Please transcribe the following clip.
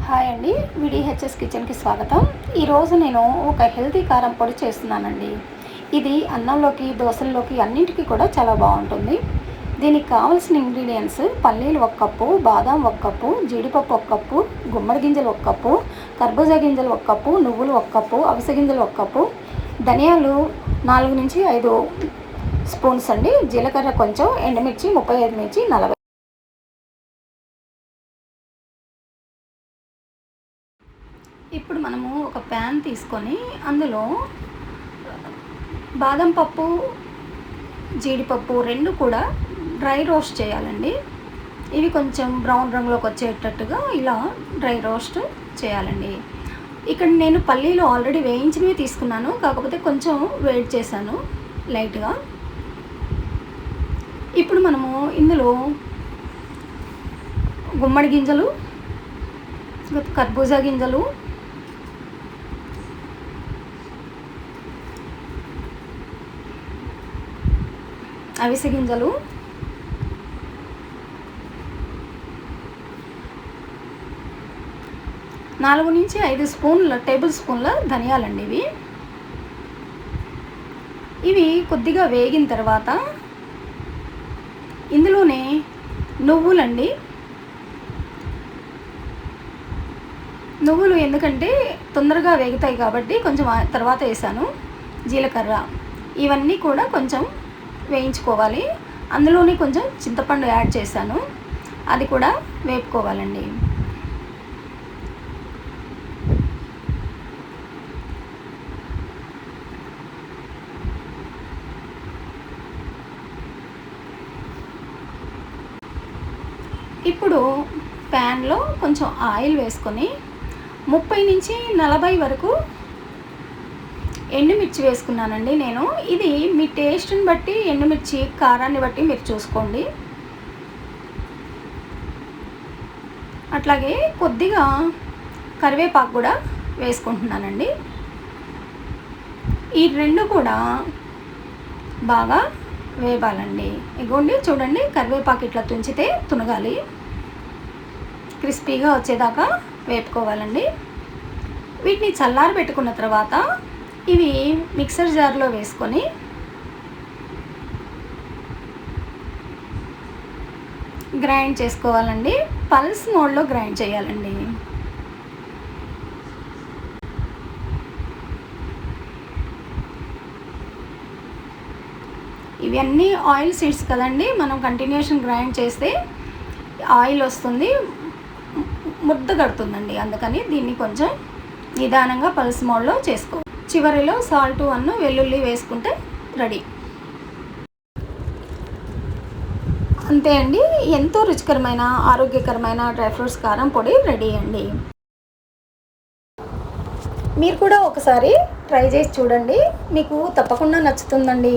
Hi అండి, విడిహెచ్ఎస్ కిచెన్కి స్వాగతం. ఈరోజు నేను ఒక హెల్తీ కారం పొడి చేస్తున్నానండి. ఇది అన్నంలోకి, దోశల్లోకి అన్నింటికి కూడా చాలా బాగుంటుంది. దీనికి కావాల్సిన ఇంగ్రీడియంట్స్: పల్లీలు 1 కప్పు, బాదం 1 కప్పు, జీడిపప్పు 1 కప్పు, గుమ్మడి గింజలు 1 కప్పు, కర్బూజా గింజలు 1 కప్పు, నువ్వులు 1 కప్పు, అవిసె గింజలు 1 కప్పు, ధనియాలు 4 నుంచి 5 స్పూన్స్ అండి, జీలకర్ర కొంచెం, ఎండుమిర్చి 35 నుంచి 40. ఇప్పుడు మనము ఒక ప్యాన్ తీసుకొని అందులో బాదం పప్పు, జీడిపప్పు 2 కూడా డ్రై రోస్ట్ చేయాలండి. ఇవి కొంచెం బ్రౌన్ రంగులోకి వచ్చేటట్టుగా ఇలా డ్రై రోస్ట్ చేయాలండి. ఇక్కడ నేను పల్లీలు ఆల్రెడీ వేయించినవి తీసుకున్నాను, కాకపోతే కొంచెం వేడి చేశాను లైట్గా. ఇప్పుడు మనము ఇందులో గుమ్మడి గింజలు, కర్బూజా గింజలు, అవిసె గింజలు, నాలుగు నుంచి 5 టేబుల్ స్పూన్ల ధనియాలండి. ఇవి కొద్దిగా వేగిన తర్వాత ఇందులోనే నువ్వులండి. నువ్వులు ఎందుకంటే తొందరగా వేగుతాయి కాబట్టి కొంచెం తర్వాత వేసాను. జీలకర్ర, ఇవన్నీ కూడా కొంచెం వేయించుకోవాలి. అందులోనే కొంచెం చింతపండు యాడ్ చేశాను, అది కూడా వేపుకోవాలండి. ఇప్పుడు ప్యాన్లో కొంచెం ఆయిల్ వేసుకొని 30 నుంచి 40 వరకు ఎండుమిర్చి వేసుకున్నానండి నేను. ఇది మీ టేస్ట్ని బట్టి, ఎండుమిర్చి కారాన్ని బట్టి మీరు చూసుకోండి. అట్లాగే కొద్దిగా కరివేపాకు కూడా వేసుకుంటున్నానండి. ఈ 2 కూడా బాగా వేపాలండి. ఇగోండి చూడండి, కరివేపాకు ఇట్లా తుంచితే తునగాలి, క్రిస్పీగా వచ్చేదాకా వేపుకోవాలండి. వీటిని చల్లారి పెట్టుకున్న తర్వాత ఇవి మిక్సర్ జార్లో వేసుకొని గ్రైండ్ చేసుకోవాలండి. పల్స్ మోడ్లో గ్రైండ్ చేయాలండి. ఇవన్నీ ఆయిల్ సీడ్స్ కదండి, మనం కంటిన్యూషన్ గ్రైండ్ చేస్తే ఆయిల్ వస్తుంది, ముద్ద కడుతుందండి. అందుకని దీన్ని కొంచెం నిదానంగా పల్స్ మోడ్లో చేసుకోవాలి. చివరిలో సాల్ట్, వెల్లుల్లి వేసుకుంటే రెడీ. అంతే అండి, ఎంతో రుచికరమైన, ఆరోగ్యకరమైన డ్రై ఫ్రూట్స్ కారం పొడి రెడీ అండి. మీరు కూడా ఒకసారి ట్రై చేసి చూడండి, మీకు తప్పకుండా నచ్చుతుందండి.